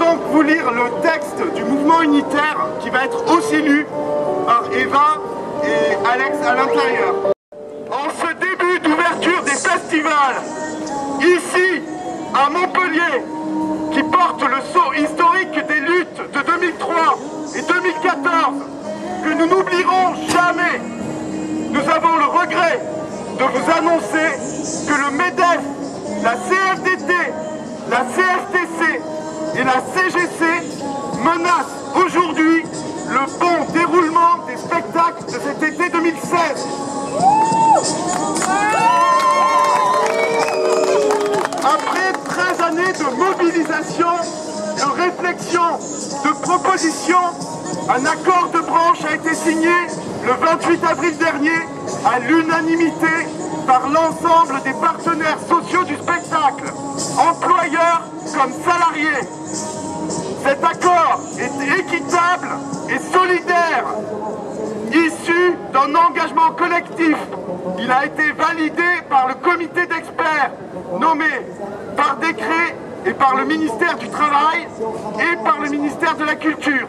donc vous lire le texte du mouvement unitaire qui va être aussi lu par Eva et Alex à l'intérieur. En ce début d'ouverture des festivals, ici à Montpellier, qui porte le sceau historique des luttes de 2003 et 2014, que nous n'oublierons jamais, nous avons le regret de vous annoncer que le MEDEF, la CFDT, la CFTC et la CGC menacent aujourd'hui le bon déroulement des spectacles de cet été 2016. Après 13 années de mobilisation, de réflexion, de proposition, un accord de branche a été signé le 28 avril dernier à l'unanimité par l'ensemble des partenaires sociaux du spectacle, employeurs comme salariés. Cet accord est équitable et solidaire, issu d'un engagement collectif. Il a été validé par le comité d'experts nommé par décret et par le ministère du Travail et par le ministère de la Culture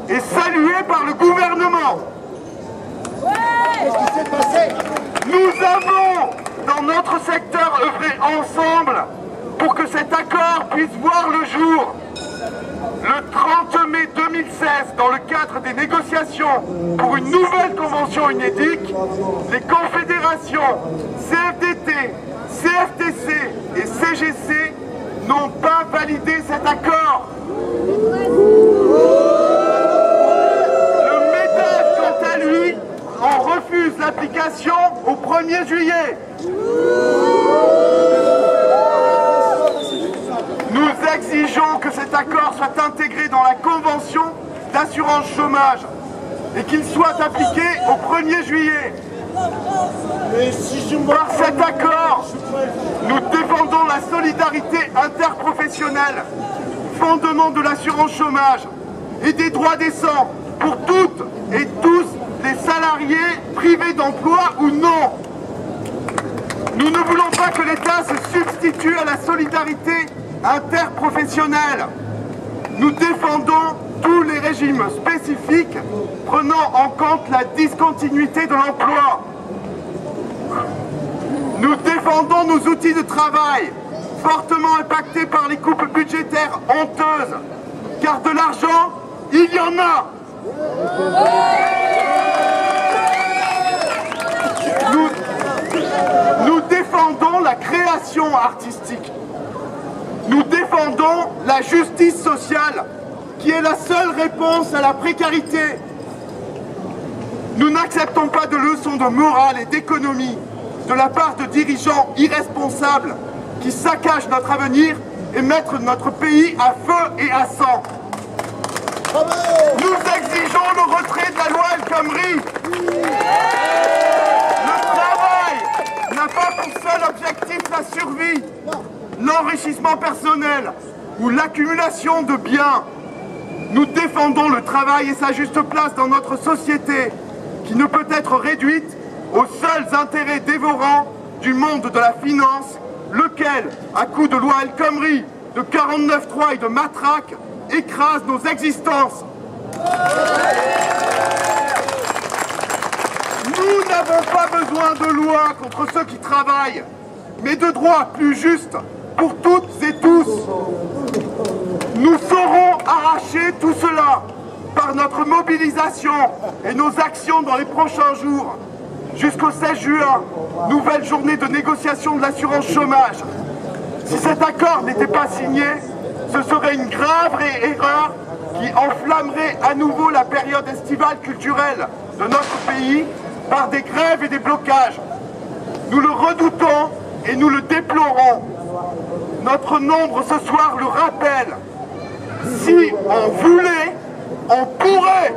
et salué par le gouvernement. Qu'est-ce qui s'est passé ? Nous avons dans notre secteur œuvré ensemble pour que cet accord puisse voir le jour. Le 30 mai 2016, dans le cadre des négociations pour une nouvelle convention UNEDIC, les confédérations CFDT, CFTC et CGC n'ont pas validé cet accord. Le MEDEF, quant à lui, en refuse l'application au 1er juillet. Nous exigeons que cet accord soit intégré dans la convention d'assurance chômage et qu'il soit appliqué au 1er juillet. Par cet accord, nous défendons la solidarité interprofessionnelle, fondement de l'assurance chômage et des droits décents pour toutes et tous les salariés privés d'emploi ou non. Nous ne voulons pas que l'État se substitue à la solidarité interprofessionnelle. Nous défendons tous les régimes spécifiques prenant en compte la discontinuité de l'emploi. Nous défendons nos outils de travail, fortement impactés par les coupes budgétaires honteuses, car de l'argent, il y en a. Nous défendons la création artistique. Nous défendons la justice sociale, qui est la seule réponse à la précarité. Nous n'acceptons pas de leçons de morale et d'économie de la part de dirigeants irresponsables qui saccagent notre avenir et mettent notre pays à feu et à sang. Nous exigeons le retrait de la loi El Khomri. Le travail n'a pas pour seul objectif la survie, l'enrichissement personnel ou l'accumulation de biens. Nous défendons le travail et sa juste place dans notre société, qui ne peut être réduite aux seuls intérêts dévorants du monde de la finance, lequel, à coups de loi El Khomri, de 49.3 et de matraque, écrase nos existences. Nous n'avons pas besoin de loi contre ceux qui travaillent, mais de droits plus justes pour toutes et tous. Nous saurons arracher tout cela par notre mobilisation et nos actions dans les prochains jours. Jusqu'au 16 juin, nouvelle journée de négociation de l'assurance chômage. Si cet accord n'était pas signé, ce serait une grave erreur qui enflammerait à nouveau la période estivale culturelle de notre pays par des grèves et des blocages. Nous le redoutons et nous le déplorons. Notre nombre ce soir le rappelle. Si on voulait, on pourrait.